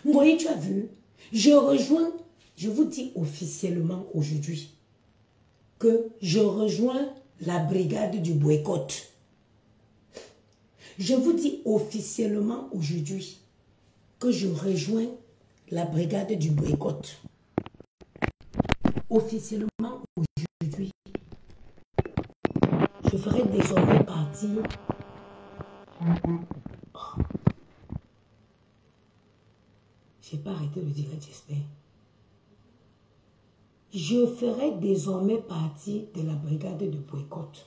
Ngoyi, tu as vu? Je rejoins, je vous dis officiellement aujourd'hui que je rejoins la brigade du boycott. Je vous dis officiellement aujourd'hui que je rejoins la brigade du boycott. Officiellement aujourd'hui, je ferai désormais partie. Oh. Je n'ai pas arrêté de dire, j'espère. Je ferai désormais partie de la brigade de boycott.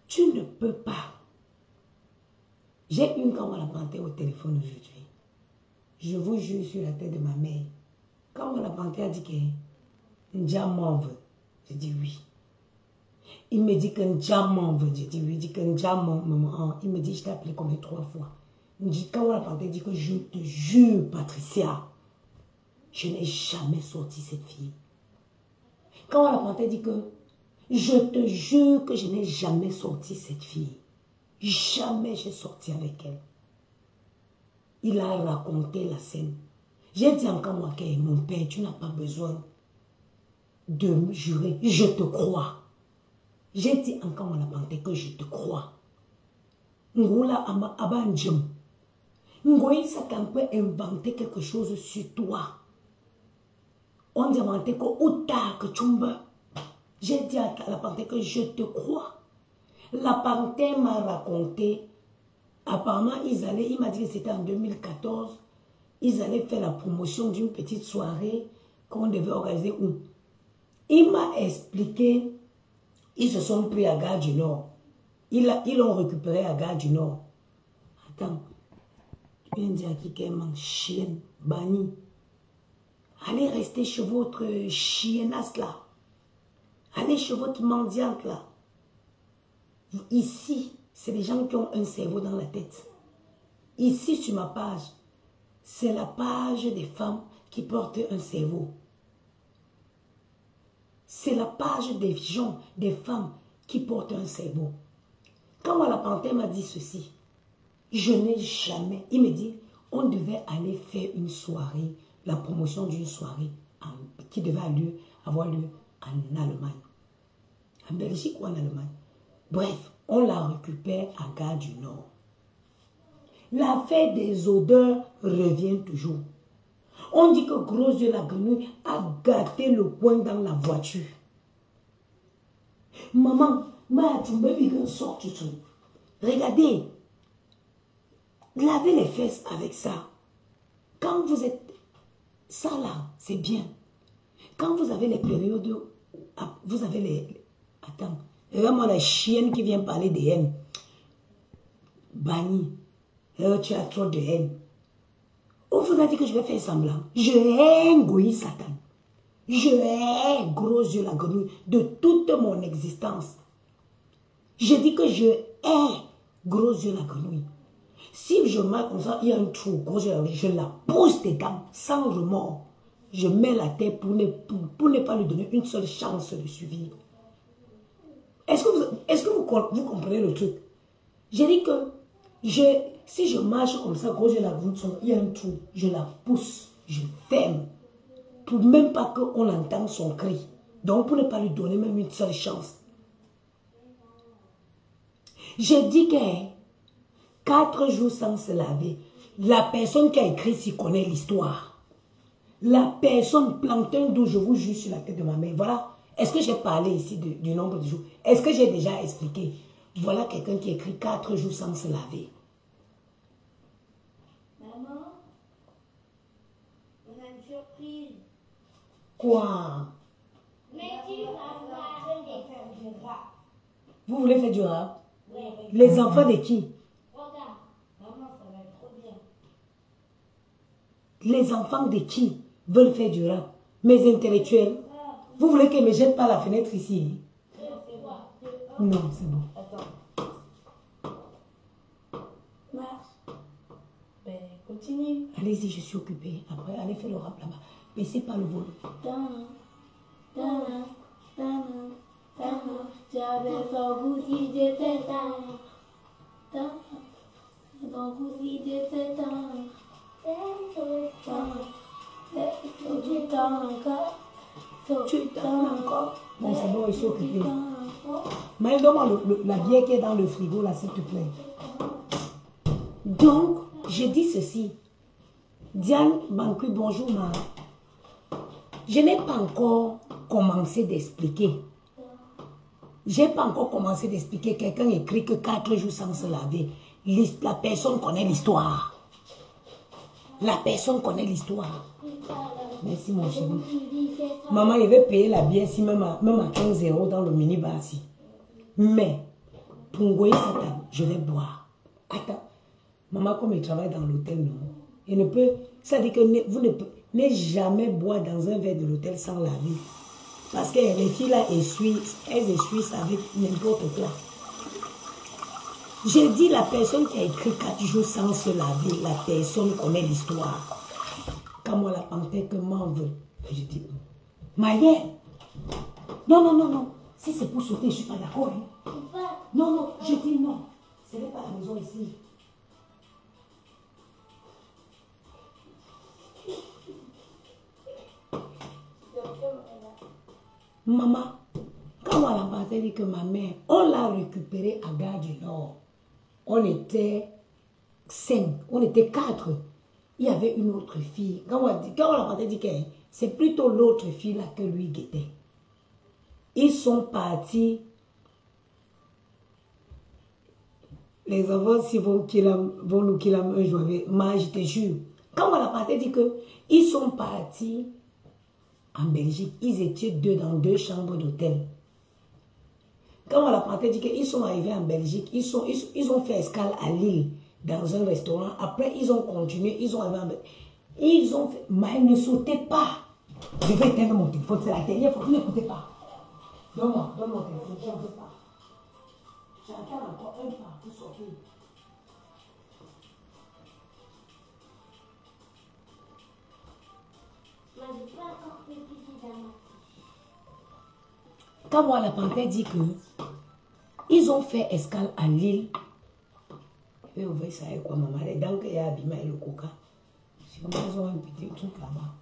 Tu ne peux pas. J'ai une quand on la planté au téléphone aujourd'hui. Je vous jure sur la tête de ma mère. Quand on la planté, elle a dit que Ndjamon veut. J'ai dit oui. Il me dit que Ndjamon veut. J'ai dit oui. Il dit que Ndjamon, maman. Il me dit, je t'ai appelé combien 3 fois. Il me dit, quand on la planté, il dit que je te jure, Patricia, je n'ai jamais sorti cette fille. Quand on la planté, il dit que je te jure que je n'ai jamais sorti cette fille. Jamais j'ai sorti avec elle. Il a raconté la scène. J'ai dit encore moi que mon père, tu n'as pas besoin de me jurer. Je te crois. J'ai dit encore on a planté que je te crois. Ngoula ama abanjum. Ngoï Satan peut inventer quelque chose sur toi. On dit inventé que outa que tumba. J'ai dit à la panthère que je te crois. La panthère m'a raconté. Apparemment, il m'a dit que c'était en 2014. Ils allaient faire la promotion d'une petite soirée qu'on devait organiser où. Il m'a expliqué. Ils se sont pris à Gare du Nord. Ils l'ont récupéré à Gare du Nord. Attends. Je viens de dire à qui qu'elle mange chienne, banni. Allez rester chez votre chiennasse là. Allez chez votre mendiante là. Ici, c'est les gens qui ont un cerveau dans la tête. Ici, sur ma page, c'est la page des femmes qui portent un cerveau. C'est la page des gens, des femmes qui portent un cerveau. Quand la panthère m'a dit ceci, je n'ai jamais... Il me dit, on devait aller faire une soirée, la promotion d'une soirée qui devait avoir lieu en Allemagne. En Belgique ou en Allemagne. Bref, on la récupère à Gare du Nord. L'affaire des odeurs revient toujours. On dit que Gros Dieu la grenouille a gâté le coin dans la voiture. Maman, regardez, lavez les fesses avec ça. Quand vous êtes... Ça là, c'est bien. Quand vous avez les périodes... Vous avez les... Attends. Regarde-moi la chienne qui vient parler de haine. Banni. Tu as trop de haine. On vous a dit que je vais faire semblant. Je hais Ngoï Satan. Je hais Gros Dieu la grenouille de toute mon existence. Je dis que je hais Gros Dieu la grenouille. Si je marque comme ça, il y a un trou, Gros Dieu la grenouille, je la pousse dedans, sans remords. Je mets la tête pour ne pas lui donner une seule chance de survivre. Est-ce que vous comprenez le truc? J'ai dit que si je marche comme ça, Gros Dieu la grenouille, il y a un trou, je la pousse, je ferme. Pour même pas qu'on entende son cri. Donc pour ne pas lui donner même une seule chance. J'ai dit que 4 jours sans se laver, la personne qui a écrit s'y connaît l'histoire. La personne plantain d'où je vous jure sur la tête de ma mère. Voilà. Est-ce que j'ai parlé ici du nombre de jours? Est-ce que j'ai déjà expliqué? Voilà quelqu'un qui écrit 4 jours sans se laver. Maman, on a une surprise. Quoi? Mais tu vas voir faire du rap. Vous voulez faire du rap? Oui. Les enfants de qui? Regarde, maman, ça va être trop bien. Les enfants de qui veulent faire du rap? Mes intellectuels. Vous voulez qu'ils me jettent par la fenêtre ici? Non, c'est bon. Attends. Marche. Ben, continue. Allez-y, je suis occupée. Après, allez faire le rap là-bas. Baissez pas le volume. J'avais son goût si j'étais tard. Son goût si j'étais tard. Tu t'en encore. Bon, c'est bon, ils sont occupés. Mais donne-moi la bière qui est dans le frigo, là, s'il te plaît. Donc, je dis ceci. Diane Bankui, bonjour, ma. Je n'ai pas encore commencé d'expliquer. Je n'ai pas encore commencé d'expliquer. Quelqu'un écrit que 4 jours sans se laver. La personne connaît l'histoire. La personne connaît l'histoire. Merci, mon chéri. Maman, il veut payer la bière si même à 15 € dans le minibar. Si. Mais, pour envoyer ça, je vais boire. Attends. Maman, comme il travaille dans l'hôtel, non. Il ne peut. Ça dit que vous ne pouvez jamais boire dans un verre de l'hôtel sans laver. Parce que les filles là elles essuient ça avec n'importe quoi. J'ai dit la personne qui a écrit 4 jours sans se laver, la personne connaît l'histoire. Quand moi la panthère que m'en veut, je dis, Maïen, non. Si c'est pour sauter, je ne suis pas d'accord. Hein. Non, je dis non. Ce n'est pas la maison ici. Maman, quand on l'a parlé, dit que ma mère, on l'a récupérée à Gare du Nord. On était 5, on était 4. Il y avait une autre fille. Quand on l'a parlé, dit que c'est plutôt l'autre fille là que lui guettait. Ils sont partis. Les enfants, si vont nous killer un jour, moi je te jure. Quand on l'a parlé, dit que ils sont partis en Belgique. Ils étaient 2 dans 2 chambres d'hôtel. Quand on l'a parlé, dit qu'ils sont arrivés en Belgique. Ils ont fait escale à Lille dans un restaurant. Après, ils ont continué. Ils ont arrivé en Belgique. Ils ont fait... Mais ne sautez pas. Je vais éteindre mon téléphone. C'est la dernière fois. N'écoutez pas. Donne-moi mon téléphone. Je ne veux pas. J'entends encore un pas pour sortir. Quand moi la panthère dit que ils ont fait escale à Lille. Je vais ouvrir ça avec quoi maman. Les dents qu'il y a abîmé et le coca. C'est comme ils ont un petit truc là-bas.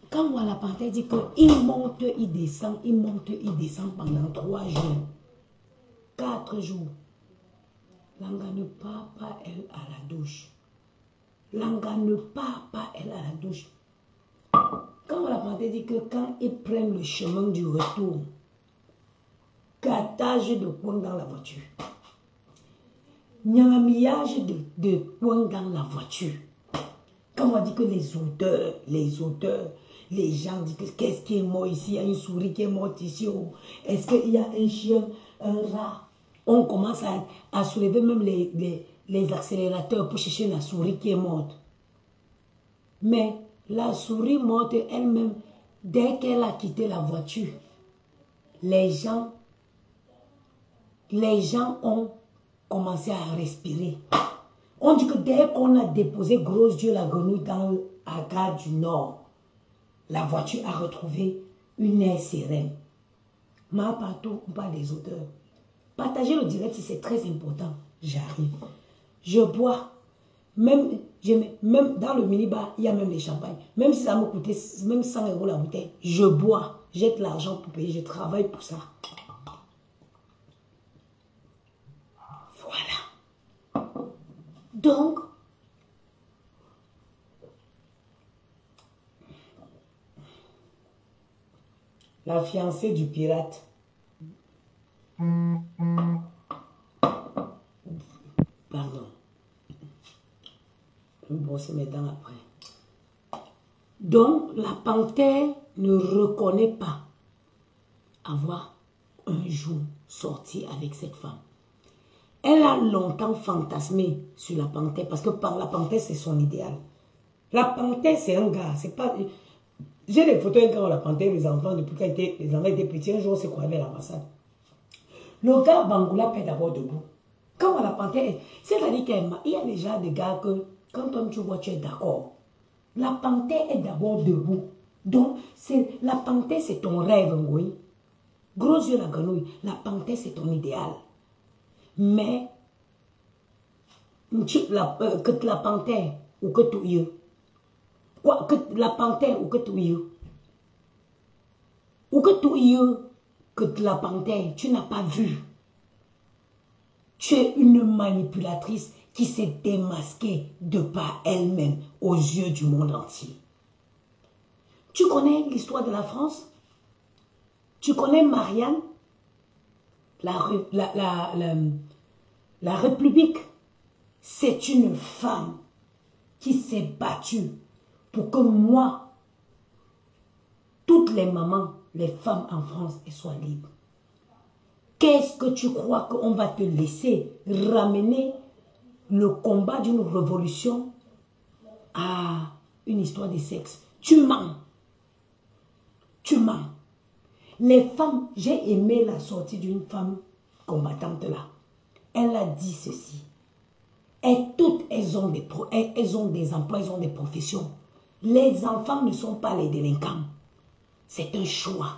Quand moi la panthère dit qu'il monte, il descend, il monte, il descend pendant 3 jours. 4 jours. Langa ne part pas, elle, à la douche. Langa ne part pas, elle, à la douche. Quand la panthère dit que quand ils prennent le chemin du retour, gâtage de poing dans la voiture. Nyamillage de poing dans la voiture. Quand on dit que les odeurs, les gens disent que qu'est-ce qui est mort ici, il y a une souris qui est morte ici, est-ce qu'il y a un chien, un rat? On commence à soulever même les accélérateurs pour chercher la souris qui est morte. Mais la souris morte elle-même, dès qu'elle a quitté la voiture, les gens ont commencé à respirer. On dit que dès qu'on a déposé Gros Dieu la grenouille à Gare du Nord, la voiture a retrouvé une air sereine. Mais partout, on parle des odeurs. Partager le direct, c'est très important. J'arrive. Je bois. Même dans le minibar, il y a même les champagnes. Même si ça me coûtait même 100 € la bouteille, je bois. Jette l'argent pour payer. Je travaille pour ça. Voilà. Donc, la fiancée du pirate. Pardon. Je vais brosser mes dents après. Donc, la panthère ne reconnaît pas avoir un jour sorti avec cette femme. Elle a longtemps fantasmé sur la panthère parce que par la panthère, c'est son idéal. La panthère, c'est un gars. C'est pas... J'ai des photos quand la panthère, les enfants, depuis que les enfants étaient petits, un jour, on s'est croisés à l'ambassade. Le gars Bangoula est d'abord debout. Quand on la panthère, c'est-à-dire qu'il y a déjà des gars que, quand toi tu vois, tu es d'accord. La panthère est d'abord debout. Donc, la panthère, c'est ton rêve, oui. Gros yeux la grenouille. La panthère, c'est ton idéal. Mais, que la panthère ou que tu y quoi, que la panthère ou que tu y ou que tu y que la panthère, tu n'as pas vu. Tu es une manipulatrice qui s'est démasquée de par elle-même aux yeux du monde entier. Tu connais l'histoire de la France? Tu connais Marianne? La République, c'est une femme qui s'est battue pour que moi, toutes les mamans, les femmes en France, elles soient libres. Qu'est-ce que tu crois qu'on va te laisser ramener le combat d'une révolution à une histoire de sexe? Tu mens. Tu mens. Les femmes, j'ai aimé la sortie d'une femme combattante là. Elle a dit ceci. Et toutes, elles ont des emplois, elles ont des professions. Les enfants ne sont pas les délinquants. C'est un choix.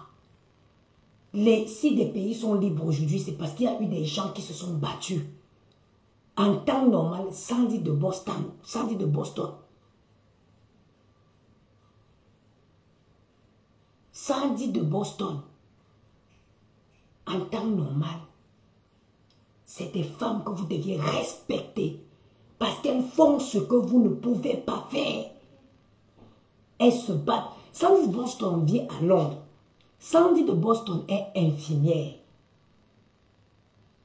Si des pays sont libres aujourd'hui, c'est parce qu'il y a eu des gens qui se sont battus. En temps normal, Sandy de Boston. Sandy de Boston. Sandy de Boston. En temps normal, c'est des femmes que vous deviez respecter. Parce qu'elles font ce que vous ne pouvez pas faire. Elles se battent. Sandy de Boston vit à Londres. Sandy de Boston est infirmière.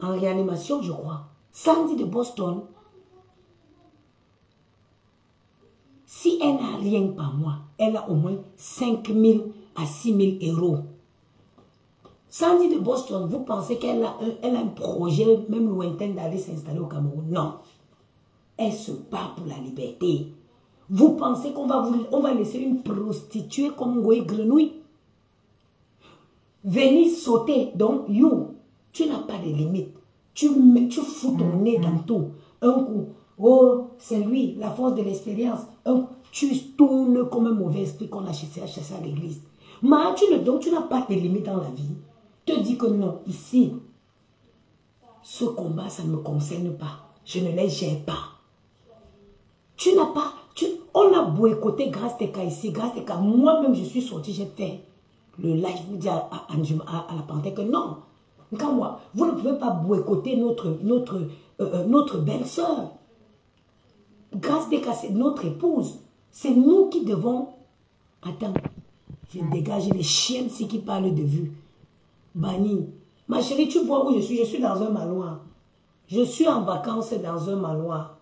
En réanimation, je crois. Sandy de Boston, si elle n'a rien par mois, elle a au moins 5 000 à 6 000 euros. Sandy de Boston, vous pensez qu'elle a un projet, même lointain, d'aller s'installer au Cameroun? Non. Elle se bat pour la liberté. Vous pensez qu'on va laisser une prostituée comme Ngoé Grenouille venir sauter? Donc, tu n'as pas de limite. Tu fous ton nez dans tout. Un coup, oh, c'est lui, la force de l'expérience. Tu tournes comme un mauvais esprit qu'on a chassé à l'église. Mais donc, tu n'as pas de limite dans la vie. Te dis que non, ici, ce combat, ça ne me concerne pas. Je ne les gère pas. Tu n'as pas... on a boycotté Grâce Teka ici, Grâce Teka. Moi-même, je suis sortie, j'ai fait le live, je vous dis à la panthère que non. Quand moi, vous ne pouvez pas boycotter notre belle-sœur. Grâce Teka, c'est notre épouse. C'est nous qui devons... Attends, je dégage les chiennes ici qui parlent de vue. Banni. Ma chérie, tu vois où je suis? Je suis dans un manoir. Je suis en vacances dans un manoir.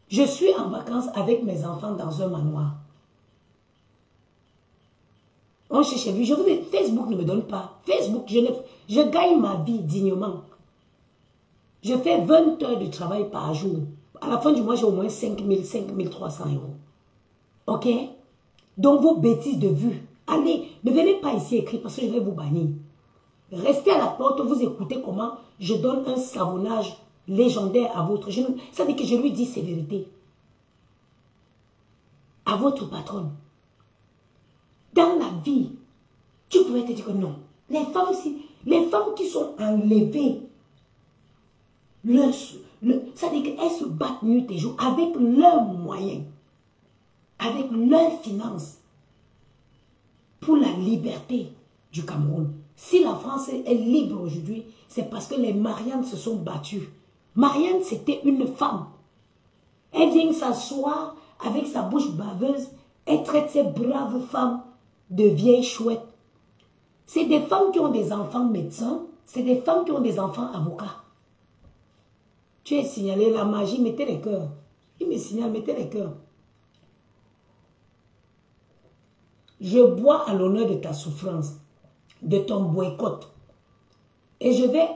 Je suis en vacances avec mes enfants dans un manoir. On cherche vu. Je vous dis, Facebook ne me donne pas. Facebook, je gagne ma vie dignement. Je fais 20 heures de travail par jour. À la fin du mois, j'ai au moins 5 300 euros. Ok? Donc, vos bêtises de vue. Allez, ne venez pas ici écrire parce que je vais vous bannir. Restez à la porte, vous écoutez comment je donne un savonnage légendaire à votre jeune. Ça veut dire que je lui dis ses vérités. À votre patronne. Dans la vie, tu pouvais te dire que non. Les femmes qui sont enlevées, ça veut dire qu'elles se battent nuit et jour avec leurs moyens, avec leurs finances, pour la liberté du Cameroun. Si la France est libre aujourd'hui, c'est parce que les Marianne se sont battues. Marianne, c'était une femme. Elle vient s'asseoir avec sa bouche baveuse. Elle traite ces braves femmes de vieilles chouettes. C'est des femmes qui ont des enfants médecins. C'est des femmes qui ont des enfants avocats. Tu es signalé, la magie, mettez les cœurs. Il me signale, mettez les cœurs. Je bois à l'honneur de ta souffrance, de ton boycott. Et je vais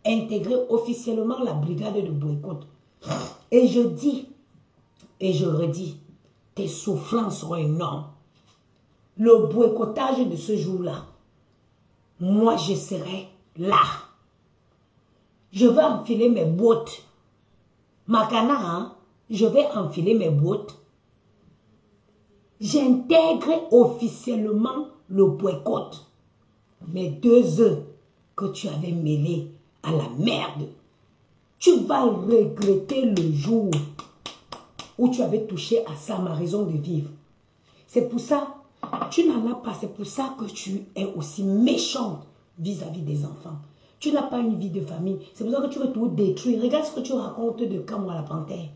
intégrer officiellement la brigade de boycott. Et je dis, et je redis, tes souffrances seront énormes. Le boycottage de ce jour-là, moi je serai là. Je vais enfiler mes bottes. Makana, hein? Je vais enfiler mes bottes. J'intègre officiellement le boycott. mes 2 œufs que tu avais mêlés à la merde. Tu vas regretter le jour où tu avais touché à ça, ma raison de vivre. C'est pour ça, tu n'en as pas. C'est pour ça que tu es aussi méchante vis-à-vis des enfants. Tu n'as pas une vie de famille. C'est pour ça que tu veux tout détruire. Regarde ce que tu racontes de Kamwa la panthère.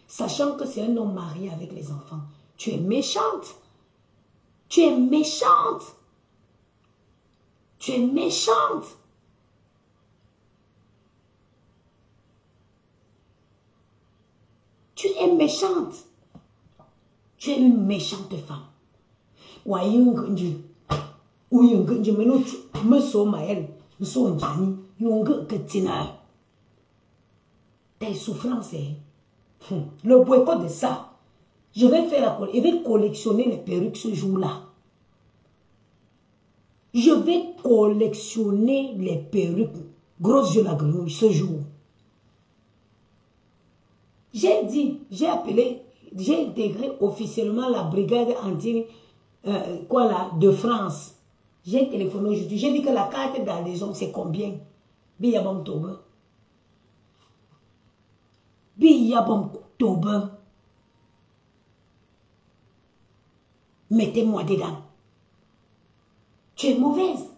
Sachant que c'est un homme marié avec les enfants. Tu es méchante. Tu es méchante. Tu es méchante. Tu es méchante. Tu es une méchante femme. Tes souffrances, le boycott de ça. Je vais faire je vais collectionner les perruques ce jour-là. Je vais collectionner les perruques. Grosse yeux la grenouille ce jour. J'ai dit, j'ai appelé, j'ai intégré officiellement la brigade anti de France. J'ai téléphoné aujourd'hui. J'ai dit que la carte d'adhésion, c'est combien? Biyabam Toba. Biyabam Toba. Mettez-moi dedans. Tu es mauvaise.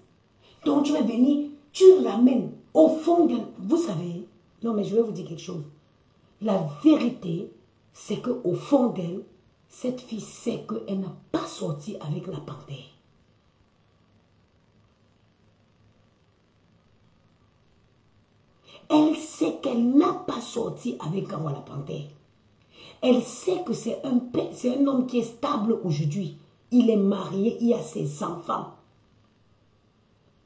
Donc tu vas venir, tu ramènes au fond de... Vous savez, non mais je vais vous dire quelque chose. La vérité, c'est qu'au fond d'elle, cette fille sait qu'elle n'a pas sorti avec la panthère. Elle sait qu'elle n'a pas sorti avec Kamwa la panthère. Elle sait que c'est un homme qui est stable aujourd'hui. Il est marié, il a ses enfants.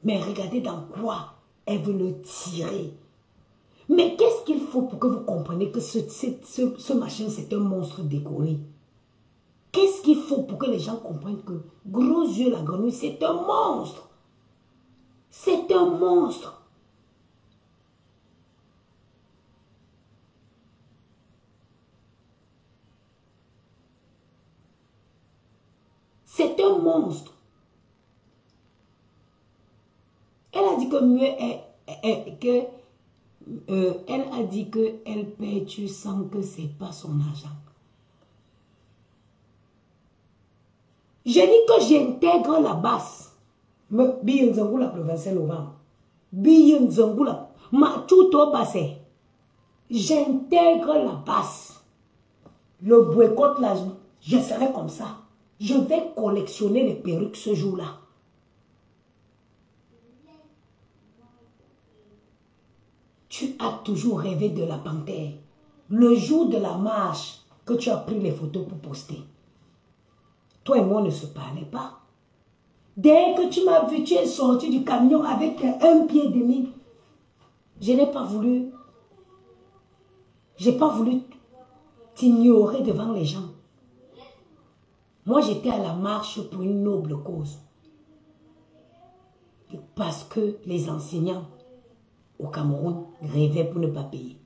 Mais regardez dans quoi elle veut le tirer. Mais qu'est-ce qu'il faut pour que vous compreniez que ce machin, c'est un monstre décoré? Qu'est-ce qu'il faut pour que les gens comprennent que Gros Yeux la grenouille, c'est un monstre? C'est un monstre. C'est un monstre. Elle a dit que mieux est elle a dit que elle paie, tu sens que c'est pas son argent. J'ai dit que j'intègre la basse. Biyenzangula le 25 novembre. Biyenzangula. Ma tout au bassin. J'intègre la basse. Le boycott là, je serai comme ça. Je vais collectionner les perruques ce jour-là. Tu as toujours rêvé de la panthère. Le jour de la marche que tu as pris les photos pour poster. Toi et moi ne se parlaient pas. Dès que tu m'as vu, tu es sorti du camion avec 1 pied et demi. Je n'ai pas voulu. J'ai pas voulu t'ignorer devant les gens. Moi, j'étais à la marche pour une noble cause. Parce que les enseignants au Cameroun rêvaient pour ne pas payer.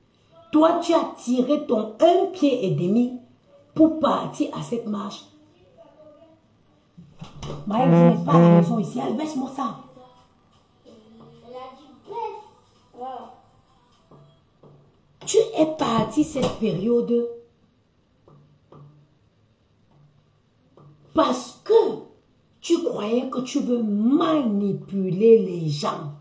Toi, tu as tiré ton 1 pied et demi pour partir à cette marche. Maëlle, vous n'êtes pas à la maison ici. Allez, baisse-moi ça. Tu es parti cette période parce que tu croyais que tu veux manipuler les gens.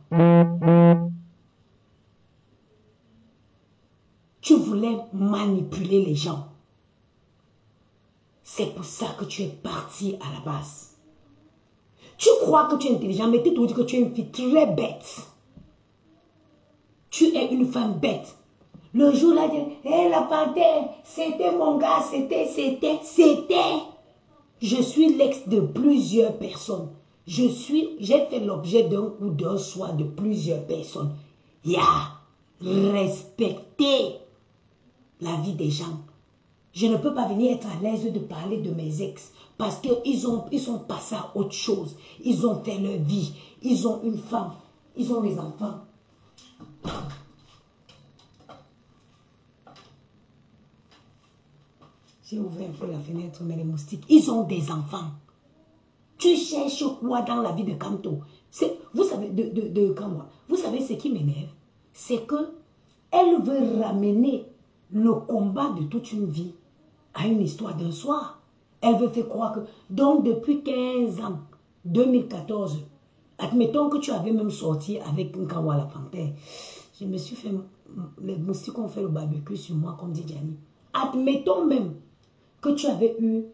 Tu voulais manipuler les gens. C'est pour ça que tu es parti à la base. Tu crois que tu es intelligent, mais tu te dis que tu es une fille très bête. Tu es une femme bête. Le jour-là, la panthère, c'était mon gars, c'était. Je suis l'ex de plusieurs personnes. J'ai fait l'objet d'un coup d'un soir de plusieurs personnes. Respecter la vie des gens. Je ne peux pas venir être à l'aise de parler de mes ex parce qu'ils sont passés à autre chose. Ils ont fait leur vie. Ils ont une femme. Ils ont des enfants. J'ai ouvert un peu la fenêtre, mais les moustiques, ils ont des enfants. Tu cherches quoi dans la vie de Kanto? Vous savez, de Kamwa, vous savez ce qui m'énerve? C'est que elle veut ramener le combat de toute une vie à une histoire d'un soir. Elle veut faire croire que, donc depuis 15 ans, 2014, admettons que tu avais même sorti avec un Kamwa la panthère. Je me suis fait, les moustiques ont fait le barbecue sur moi, comme dit Gianni. Admettons même que tu avais eu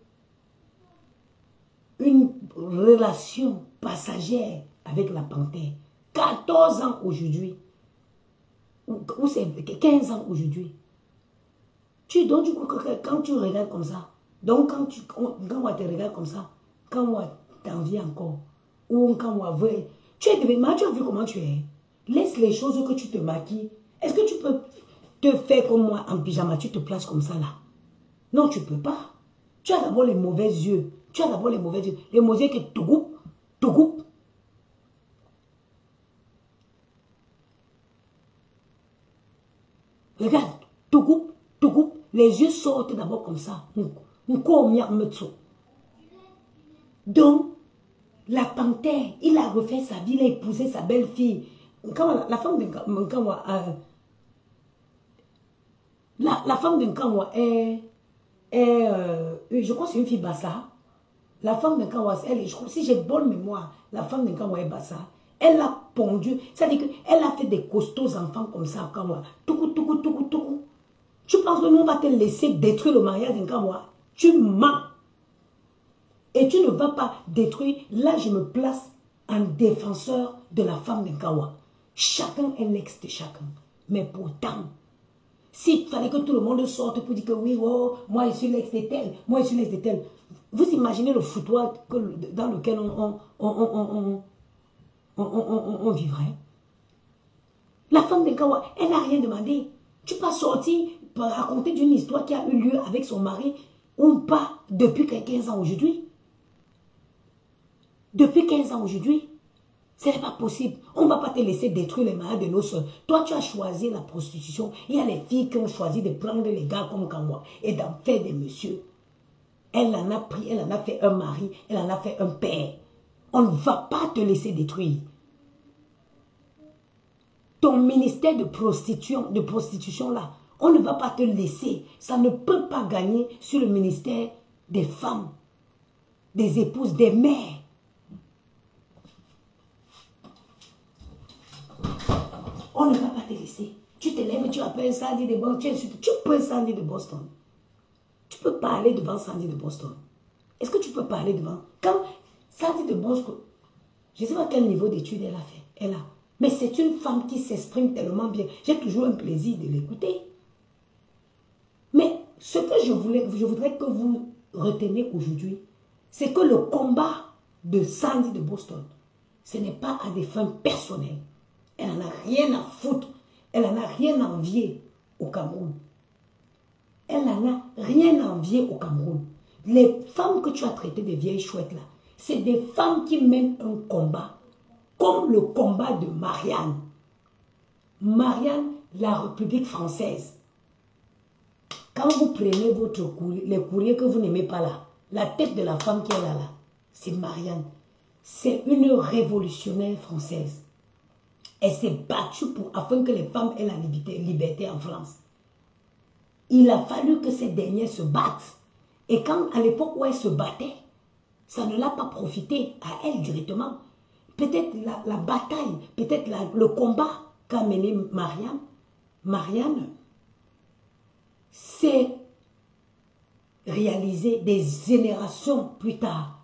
une relation passagère avec la panthère. 14 ans aujourd'hui. Ou c'est 15 ans aujourd'hui. Donc du coup, quand tu regardes comme ça, donc quand on te regarde comme ça, quand on t'envie encore, ou quand on veut, tu es devenu, tu as vu comment tu es. Laisse les choses que tu te maquilles. Est-ce que tu peux te faire comme moi en pyjama, tu te places comme ça là? Non, tu ne peux pas. Tu as d'abord les mauvais yeux. Tu as d'abord les mauvais yeux. Les mauvais yeux qui te coupent. Regarde, te coupe. Les yeux sortent d'abord comme ça. Donc, la panthère, il a refait sa vie, il a épousé sa belle-fille. La femme de Nkamwa, la femme de Nkamwa je crois que c'est une fille Bassa. La femme de Nkamwa, je crois, si j'ai bonne mémoire, la femme de Nkamwa est Bassa. Elle a pondu, c'est-à-dire qu'elle a fait des costauds enfants comme ça à Nkamwa. Toukou. Tu penses que nous, on va te laisser détruire le mariage de Nkamwa? Tu mens. Et tu ne vas pas détruire. Là, je me place en défenseur de la femme de Nkamwa. Chacun est l'ex de chacun. Mais pourtant, s'il fallait que tout le monde sorte pour dire que oui, oh, moi je suis l'ex de tel, moi je suis l'ex de tel. Vous imaginez le foutoir dans lequel on vivrait? La femme de Nkamwa, elle n'a rien demandé. Tu peux sortir pour raconter d'une histoire qui a eu lieu avec son mari ou pas depuis 15 ans aujourd'hui. Depuis 15 ans aujourd'hui. Ce n'est pas possible. On ne va pas te laisser détruire les mariages de nos soeurs. Toi, tu as choisi la prostitution. Il y a les filles qui ont choisi de prendre les gars comme Kamwa et d'en faire des messieurs. Elle en a pris, elle en a fait un mari, elle en a fait un père. On ne va pas te laisser détruire. Ton ministère de prostitution là, on ne va pas te laisser. Ça ne peut pas gagner sur le ministère des femmes, des épouses, des mères. On ne va pas te laisser. Tu te lèves, tu appelles Sandy de Boston. Tu peux Sandy de Boston. Tu peux parler devant Sandy de Boston. Est-ce que tu peux parler devant? Quand Sandy de Boston, je ne sais pas quel niveau d'études elle a fait. Elle a. Mais c'est une femme qui s'exprime tellement bien. J'ai toujours un plaisir de l'écouter. Mais ce que je voudrais que vous reteniez aujourd'hui, c'est que le combat de Sandy de Boston, ce n'est pas à des fins personnelles. Elle n'en a rien à foutre. Elle n'en a rien à envier au Cameroun. Elle n'en a rien à envier au Cameroun. Les femmes que tu as traitées de vieilles chouettes là, c'est des femmes qui mènent un combat comme le combat de Marianne. Marianne, la République française. Quand vous prenez les courriers que vous n'aimez pas là, la tête de la femme qui est là, c'est Marianne. C'est une révolutionnaire française. Elle s'est battue afin que les femmes aient la liberté en France. Il a fallu que ces dernières se battent. Et quand, à l'époque où elle se battait, ça ne l'a pas profité à elle directement. Peut-être la bataille, peut-être le combat qu'a mené Marianne, s'est réalisé des générations plus tard.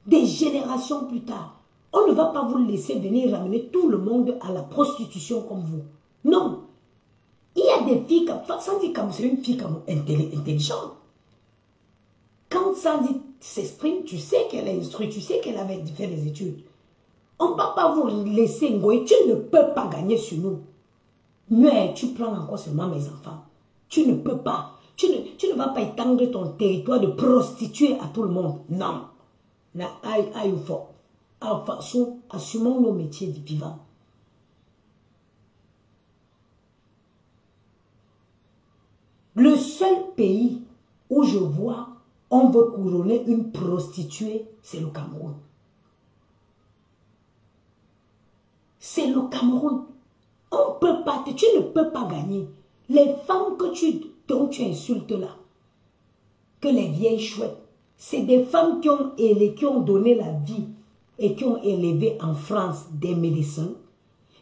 Des générations plus tard. On ne va pas vous laisser venir ramener tout le monde à la prostitution comme vous. Non. Il y a des filles comme Sandy, c'est une fille comme intelligente. Quand Sandy s'exprime, tu sais qu'elle est instruite, tu sais qu'elle avait fait des études. On ne va pas vous laisser ngoyer. Tu ne peux pas gagner sur nous. Mais tu prends encore seulement mes enfants. Tu ne peux pas. Tu ne vas pas étendre ton territoire de prostituer à tout le monde. Non. Assumons nos métiers de vivants. Le seul pays où je vois on veut couronner une prostituée, c'est le Cameroun. C'est le Cameroun. On peut pas, tu ne peux pas gagner. Les femmes dont tu insultes là, que les vieilles chouettes, c'est des femmes qui ont donné la vie et qui ont élevé en France des médecins.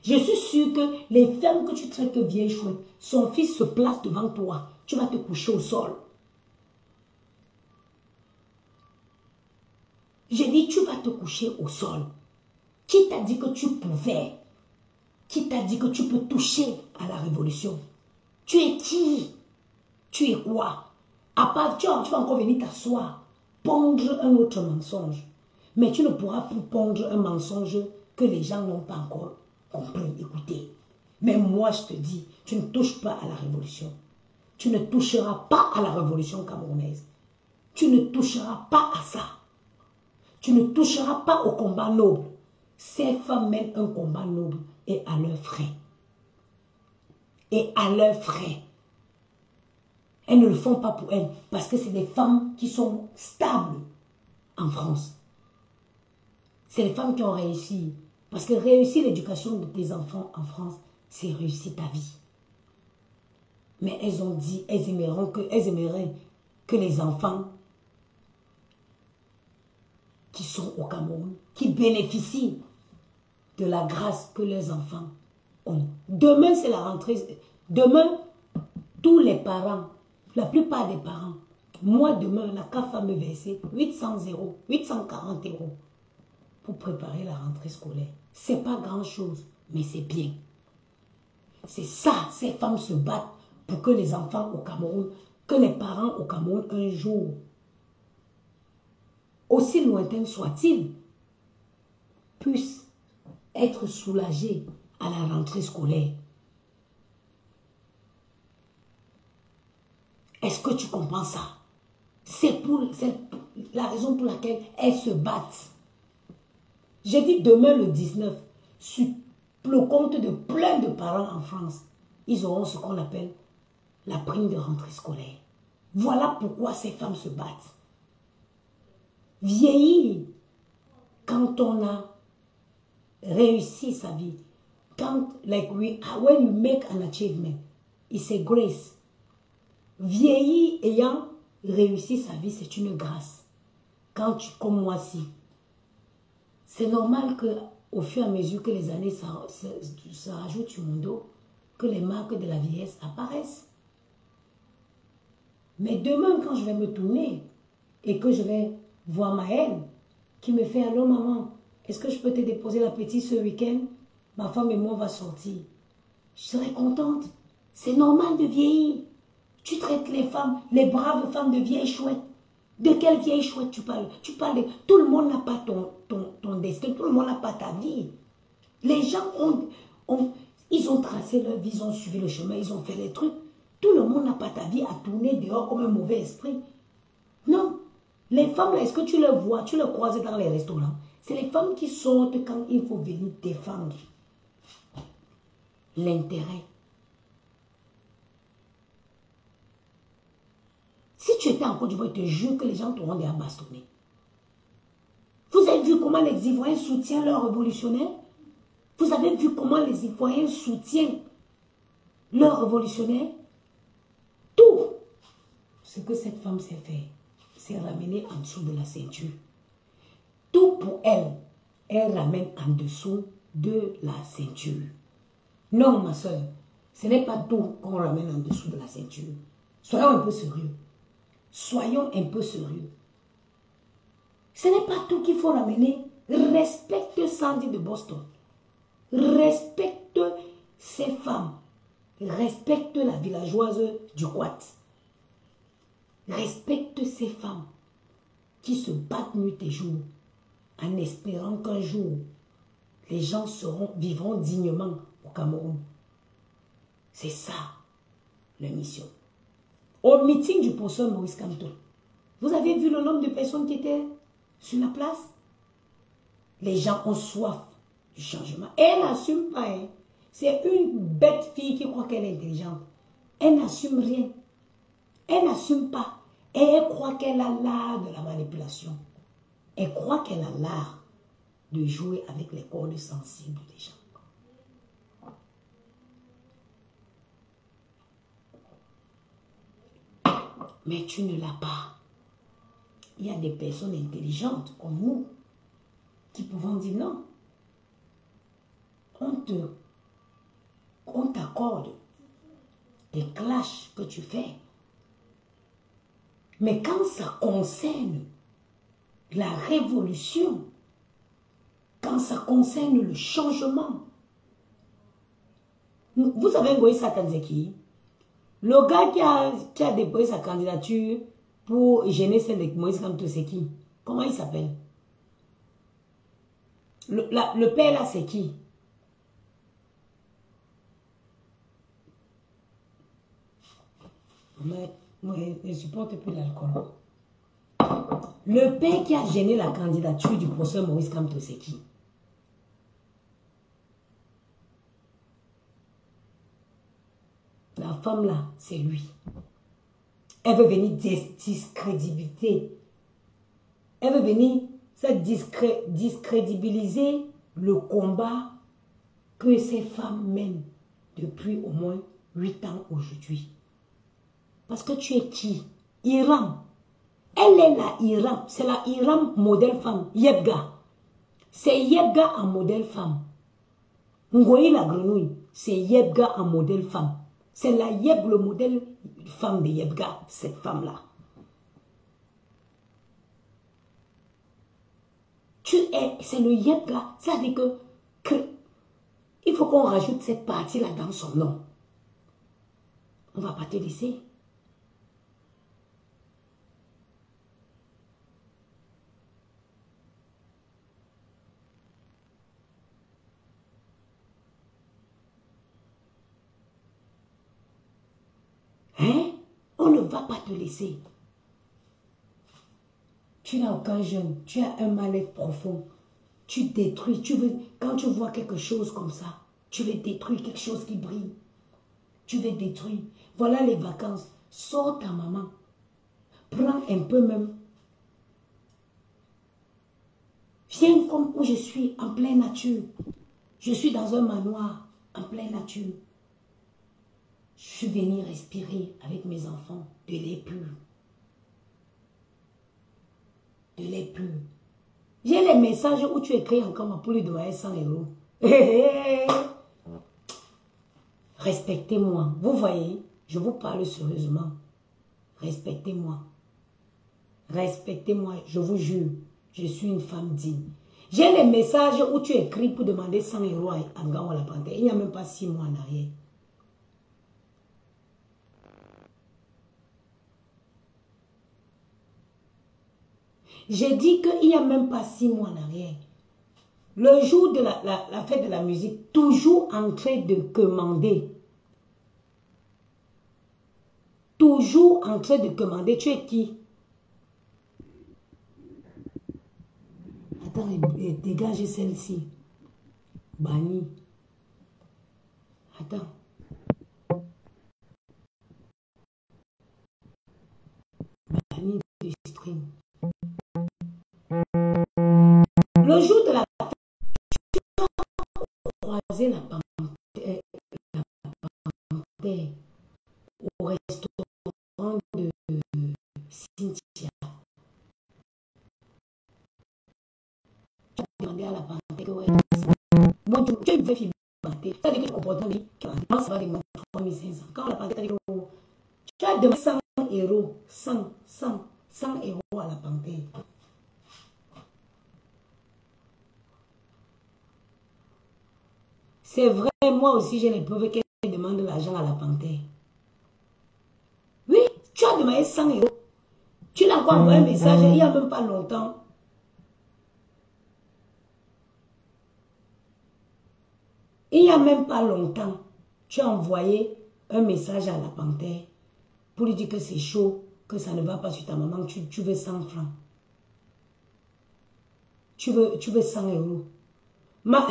Je suis sûre que les femmes que tu traites de vieilles chouettes, son fils se place devant toi, tu vas te coucher au sol. J'ai dit, tu vas te coucher au sol. Qui t'a dit que tu pouvais? Qui t'a dit que tu peux toucher à la révolution? Tu es qui? Tu es quoi? À part, tu vas encore venir t'asseoir, pondre un autre mensonge. Mais tu ne pourras plus pondre un mensonge que les gens n'ont pas encore compris, écoutez. Mais moi, je te dis, tu ne touches pas à la révolution. Tu ne toucheras pas à la révolution camerounaise. Tu ne toucheras pas à ça. Tu ne toucheras pas au combat noble. Ces femmes mènent un combat noble et à leurs frais. Et à leurs frais. Elles ne le font pas pour elles parce que c'est des femmes qui sont stables en France. C'est les femmes qui ont réussi. Parce que réussir l'éducation de tes enfants en France, c'est réussir ta vie. Mais elles ont dit, elles aimeraient que les enfants qui sont au Cameroun, qui bénéficient de la grâce que leurs enfants ont. Demain, c'est la rentrée. Demain, tous les parents, la plupart des parents, moi demain, la CAF va me verser 800 €, 840 € pour préparer la rentrée scolaire. C'est pas grand chose, mais c'est bien. C'est ça, ces femmes se battent pour que les enfants au Cameroun, que les parents au Cameroun un jour, aussi lointains soient-ils, puissent être soulagés à la rentrée scolaire. Est-ce que tu comprends ça? C'est la raison pour laquelle elles se battent. J'ai dit demain le 19, sur le compte de plein de parents en France, ils auront ce qu'on appelle la prime de rentrée scolaire. Voilà pourquoi ces femmes se battent. Vieillir, quand on a réussi sa vie, quand, when you make an achievement, it's a grace. Vieillir ayant réussi sa vie, c'est une grâce. Quand tu, comme moi, si. C'est normal que au fur et à mesure que les années se rajoutent sur mon dos, que les marques de la vieillesse apparaissent. Mais demain, quand je vais me tourner et que je vais voir ma haine qui me fait « Allô maman, est-ce que je peux te déposer la petite ce week-end? Ma femme et moi on va sortir. » Je serai contente. C'est normal de vieillir. Tu traites les femmes, les braves femmes de vieilles chouettes. De quelle vieille chouette tu parles? Tu parles de... Tout le monde n'a pas ton destin, tout le monde n'a pas ta vie. Les gens ils ont tracé leur vie, ils ont suivi le chemin, ils ont fait les trucs. Tout le monde n'a pas ta vie à tourner dehors comme un mauvais esprit. Non. Les femmes, là, est-ce que tu les vois, tu les croises dans les restaurants? C'est les femmes qui sortent quand il faut venir défendre l'intérêt. Si tu étais en Côte d'Ivoire, je te jure que les gens t'auront déjà bastonné. Vous avez vu comment les Ivoiriens soutiennent leurs révolutionnaires? Vous avez vu comment les Ivoiriens soutiennent leurs révolutionnaires? Tout ce que cette femme s'est fait, c'est ramener en dessous de la ceinture. Tout pour elle, elle ramène en dessous de la ceinture. Non, ma soeur, ce n'est pas tout qu'on ramène en dessous de la ceinture. Soyons un peu sérieux. Soyons un peu sérieux. Ce n'est pas tout qu'il faut ramener. Respecte Sandy de Boston. Respecte ces femmes. Respecte la villageoise du Quat. Respecte ces femmes qui se battent nuit et jour en espérant qu'un jour les gens vivront dignement au Cameroun. C'est ça, la mission. Au meeting du professeur Maurice Kamto, vous avez vu le nombre de personnes qui étaient sur la place? Les gens ont soif du changement. Et elle n'assume pas. Hein. C'est une bête fille qui croit qu'elle est intelligente. Elle n'assume rien. Elle n'assume pas. Et elle croit qu'elle a l'art de la manipulation. Elle croit qu'elle a l'art de jouer avec les cordes sensibles des gens. Mais tu ne l'as pas. Il y a des personnes intelligentes comme nous qui pouvons dire non. On t'accorde des clashs que tu fais. Mais quand ça concerne la révolution, quand ça concerne le changement, vous savez Ngoï Sakanzeki, le gars qui a déposé sa candidature pour gêner celle de Moïse Kamto, c'est qui? Comment il s'appelle? Le père là, c'est qui? Mais je ne supporte plus l'alcool. Le père qui a gêné la candidature du professeur Moïse Kamto, c'est qui? La femme là, c'est lui. Elle veut venir discrédibiliser. Elle veut venir discrédibiliser le combat que ces femmes mènent depuis au moins 8 ans aujourd'hui. Parce que tu es qui? Hiram. Elle est la Hiram. C'est la Hiram modèle femme. Yebga. C'est Yebga en modèle femme. Ngoï la grenouille. C'est Yebga en modèle femme. C'est la Yeb, le modèle femme de Yebga. Cette femme-là. C'est le Yebga. Ça veut dire que il faut qu'on rajoute cette partie-là dans son nom. On ne va pas te laisser. Hein? On ne va pas te laisser. Tu n'as aucun jeune. Tu as un mal-être profond. Tu détruis. Quand tu vois quelque chose comme ça, tu veux détruire quelque chose qui brille. Tu veux détruire. Voilà les vacances. Sors ta maman. Prends un peu même. Viens comme où je suis, en pleine nature. Je suis dans un manoir, en pleine nature. Je suis venu respirer avec mes enfants de l'air pur. De l'air pur. J'ai les messages où tu écris encore pour lui demander 100 €. Respectez-moi. Vous voyez, je vous parle sérieusement. Respectez-moi. Respectez-moi, je vous jure. Je suis une femme digne. J'ai les messages où tu écris pour demander 100 € à Ngawa la Panthère. Il n'y a même pas 6 mois en arrière. J'ai dit qu'il n'y a même pas 6 mois en arrière. Le jour de la fête de la musique, toujours en train de commander. Toujours en train de commander. Tu es qui? Attends, dégage celle-ci. Banni. Attends. Banni du stream. Le jour de la fête, tu as croisé la panthère au restaurant de Cynthia. Tu as demandé à la panthère que ouais, bon, tu veux filmer la panthère. Ça veut dire que le comportement dit que ça va demander 3500. Quand la panthère dit que tu as demandé 100 €, 100 € à la panthère. C'est vrai, moi aussi j'ai les preuves qu'elle demande de l'argent à la panthère. Oui, tu as demandé 100 €. Tu l'as encore envoyé un message il n'y a même pas longtemps. Il n'y a même pas longtemps, tu as envoyé un message à la panthère pour lui dire que c'est chaud, que ça ne va pas sur ta maman, tu veux 100 francs. Tu veux 100 €. Ma...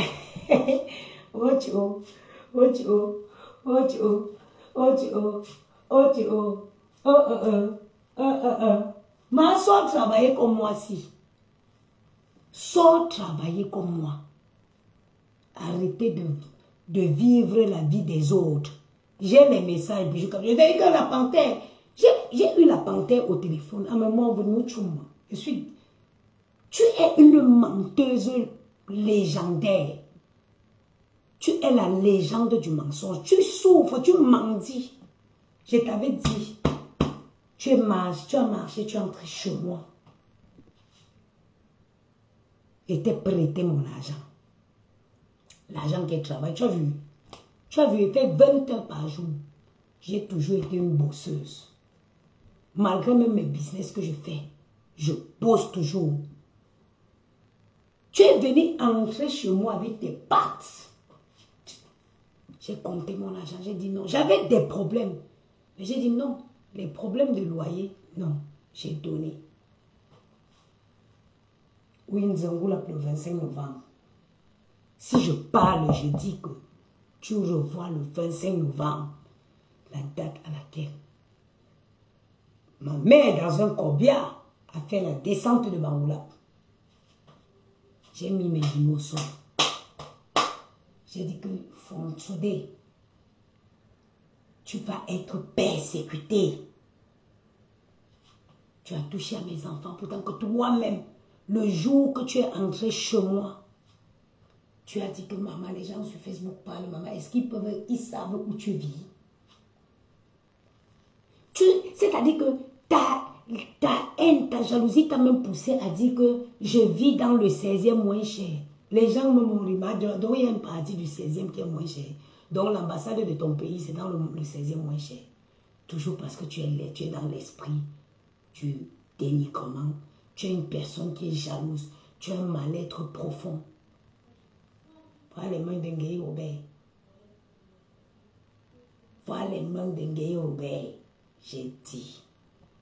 Ma soeur travaillait comme moi si. Sors travailler comme moi. Arrêtez de vivre la vie des autres. J'ai mes messages. Je dis que la panthère. J'ai eu la panthère au téléphone. À un moment, tu es une menteuse légendaire. Tu es la légende du mensonge. Tu souffres, tu mendis. Je t'avais dit, tu as marché, tu es entré chez moi. Et t'es prêté mon argent. L'argent qui travaille, tu as vu. Tu as vu, il fait 20 heures par jour. J'ai toujours été une bosseuse. Malgré même mes business que je fais, je bosse toujours. Tu es venu entrer chez moi avec tes pattes. J'ai compté mon argent, j'ai dit non. J'avais des problèmes. Mais j'ai dit non. Les problèmes de loyer, non. J'ai donné. Oui, Nzangoula le 25 novembre. Si je parle, je dis que tu revois le 25 novembre, la date à laquelle ma mère, dans un corbillard, a fait la descente de Bangoula. J'ai mis mes genoux au sol. J'ai dit que Fonsodé, tu vas être persécuté. Tu as touché à mes enfants, pourtant que toi-même, le jour que tu es entré chez moi, tu as dit que maman, les gens sur Facebook parlent, maman, est-ce qu'ils savent où tu vis? C'est-à-dire que ta haine, ta jalousie t'a même poussé à dire que je vis dans le 16e moins cher. Les gens me m'ont dit, donc il y a une partie du 16e qui est moins cher. Donc l'ambassade de ton pays, c'est dans le 16e moins cher. Toujours parce que tu es dans l'esprit du dénigrement. Tu es une personne qui est jalouse. Tu as un mal-être profond. Voilà les mains d'un gay Robert. Voilà les mains d'un gay Robert. J'ai dit.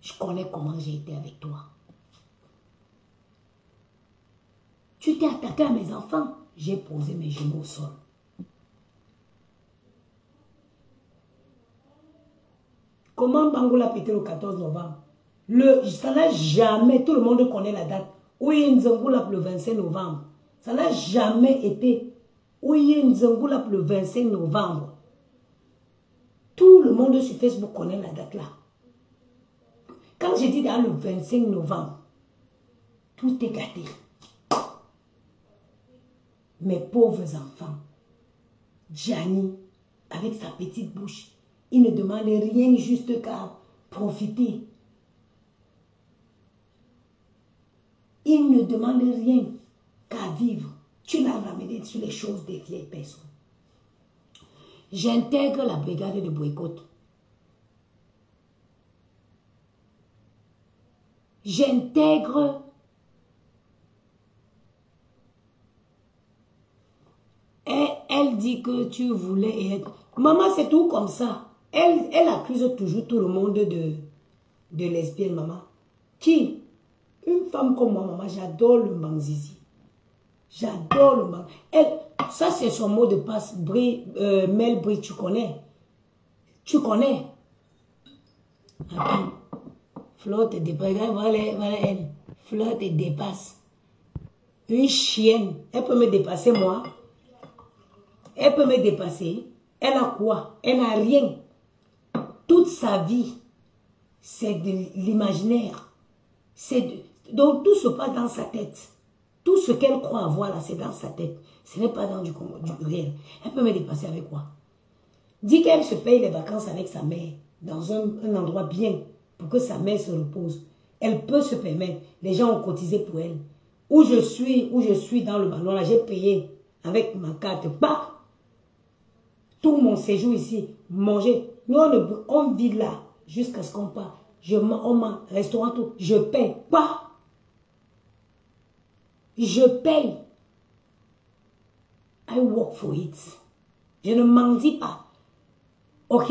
Je connais comment j'ai été avec toi. Tu t'es attaqué à mes enfants. J'ai posé mes genoux au sol. Comment Bangoula a pété le 14 novembre? Ça n'a jamais, tout le monde connaît la date. Oui, Nzangoula le 25 novembre. Ça n'a jamais été. Oui, Nzangoula le 25 novembre. Tout le monde sur Facebook connaît la date là. Quand j'ai dit dans le 25 novembre, tout est gâté. Mes pauvres enfants, Gianni, avec sa petite bouche, il ne demande rien juste qu'à profiter. Il ne demande rien qu'à vivre. Tu l'as ramené sur les choses des vieilles personnes. J'intègre la brigade de boycott. J'intègre et elle dit que tu voulais être... Maman, c'est tout comme ça. Elle accuse toujours tout le monde de lesbienne, maman. Qui? Une femme comme moi, maman, j'adore le manzizi. J'adore le manzizi. Ça, c'est son mot de passe. Mel Brie, tu connais? Tu connais? Attends. Flotte et dépasse. Voilà elle. Flotte et dépasse. Une chienne. Elle peut me dépasser, moi. Elle peut me dépasser. Elle a quoi? Elle n'a rien. Toute sa vie, c'est de l'imaginaire. Donc tout se passe dans sa tête. Tout ce qu'elle croit avoir là, c'est dans sa tête. Ce n'est pas dans du réel. Elle peut me dépasser avec quoi? Dit qu'elle se paye les vacances avec sa mère dans un endroit bien pour que sa mère se repose. Elle peut se permettre. Les gens ont cotisé pour elle. Où je suis dans le ballon là, j'ai payé avec ma carte. Bah! Tout mon séjour ici, manger. Nous, on vit là jusqu'à ce qu'on part. On mange, restaurant, tout. Je paye. Quoi? Je paye. I work for it. Je ne m'en dis pas. Ok?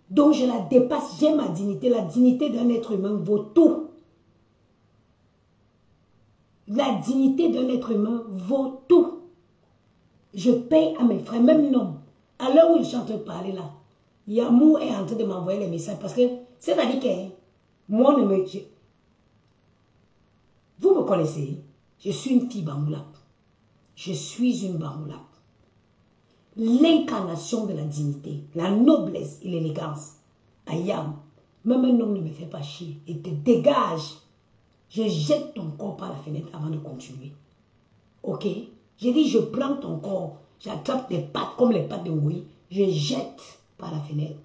Donc je la dépasse. J'ai ma dignité. La dignité d'un être humain vaut tout. La dignité d'un être humain vaut tout. Je paye à mes frères, même non. À l'heure où je suis en train de parler là, Yamou est en train de m'envoyer les messages parce que, c'est-à-dire que Moi, vous me connaissez. Je suis une fille Bamboula. Je suis une Bamboula. L'incarnation de la dignité, la noblesse et l'élégance. Ayam, même un homme ne me fait pas chier. Et te dégage. Je jette ton corps par la fenêtre avant de continuer. Ok? J'ai dit, je prends ton corps. J'attrape tes pattes comme les pattes de Moïse. Je jette par la fenêtre.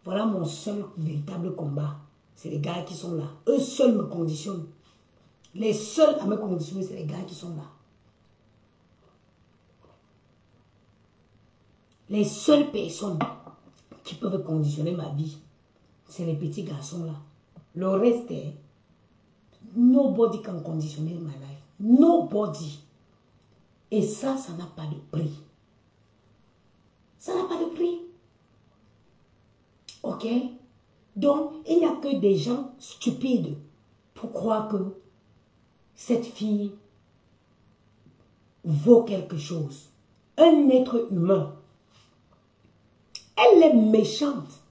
Voilà mon seul véritable combat. C'est les gars qui sont là. Eux seuls me conditionnent. Les seuls à me conditionner, c'est les gars qui sont là. Les seules personnes qui peuvent conditionner ma vie, c'est les petits garçons là. Le reste est, nobody can conditionner my life. Nobody. Et ça n'a pas de prix. Ça n'a pas de prix. Ok? Donc, il n'y a que des gens stupides pour croire que cette fille vaut quelque chose. Un être humain. Elle est méchante.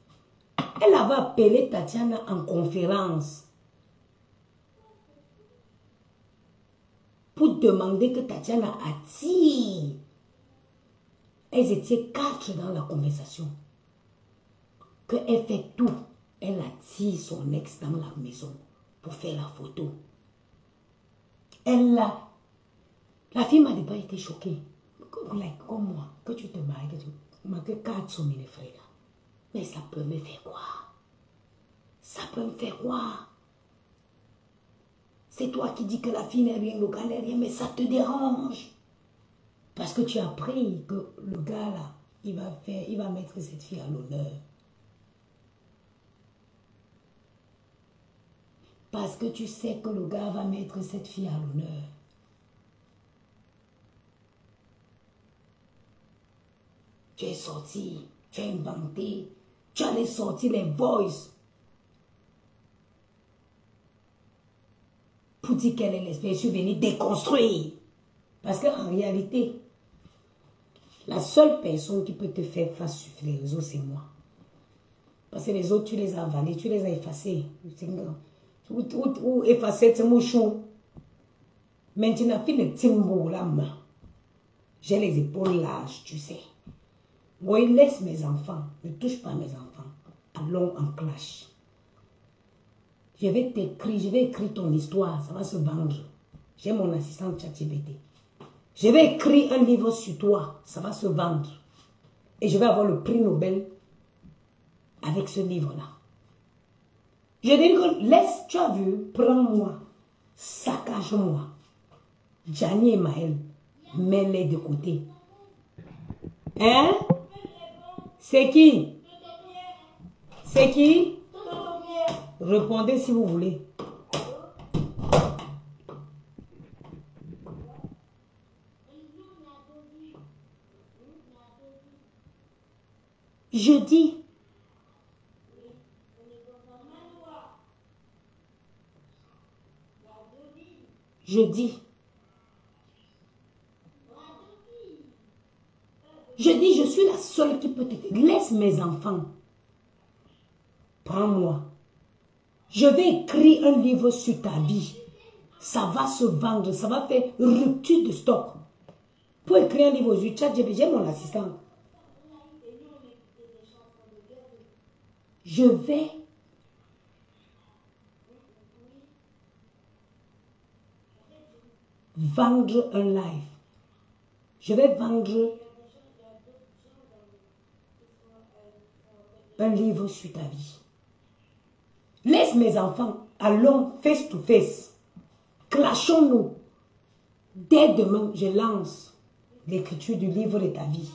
Elle avait appelé Tatiana en conférence pour demander que Tatiana attire. Elles étaient 4 dans la conversation. Qu'elle fait tout. Elle attire son ex dans la maison pour faire la photo. Elle l'a. La fille m'a pas été choquée. Comme moi, que tu te maries, que tu m'as que 4 sont mes frères. Mais ça peut me faire quoi? Ça peut me faire quoi? C'est toi qui dis que la fille n'est rien, le gars n'est rien, mais ça te dérange. Parce que tu as appris que le gars là, il va mettre cette fille à l'honneur. Parce que tu sais que le gars va mettre cette fille à l'honneur. Tu es sorti, tu as inventé, tu allais sortir les voices pour dire quelle est l'espèce. Je suis venu déconstruire. Parce qu'en réalité, la seule personne qui peut te faire face sur les réseaux, c'est moi. Parce que les autres, tu les as avalés, tu les as effacés. Ou effacer, c'est mon chou. Maintenant, j'ai les épaules larges, tu sais. Moi, laisse mes enfants. Ne touche pas mes enfants. Allons en clash. Je vais écrire ton histoire. Ça va se vendre. J'ai mon assistant ChatGPT. Je vais écrire un livre sur toi. Ça va se vendre. Et je vais avoir le prix Nobel avec ce livre-là. Je dis que laisse, tu as vu, prends-moi, saccage-moi. Gianni et Maël, mets-les de côté. Hein? C'est qui? C'est qui? Répondez si vous voulez. Je dis. Je dis. Je dis, je suis la seule qui peut t'aider. Laisse mes enfants. Prends-moi. Je vais écrire un livre sur ta vie. Ça va se vendre. Ça va faire rupture de stock. Pour écrire un livre sur ChatGPT, j'ai mon assistant. Je vais vendre un live. Je vais vendre un livre sur ta vie. Laisse mes enfants, allons face to face. Clashons-nous. Dès demain, je lance l'écriture du livre de ta vie.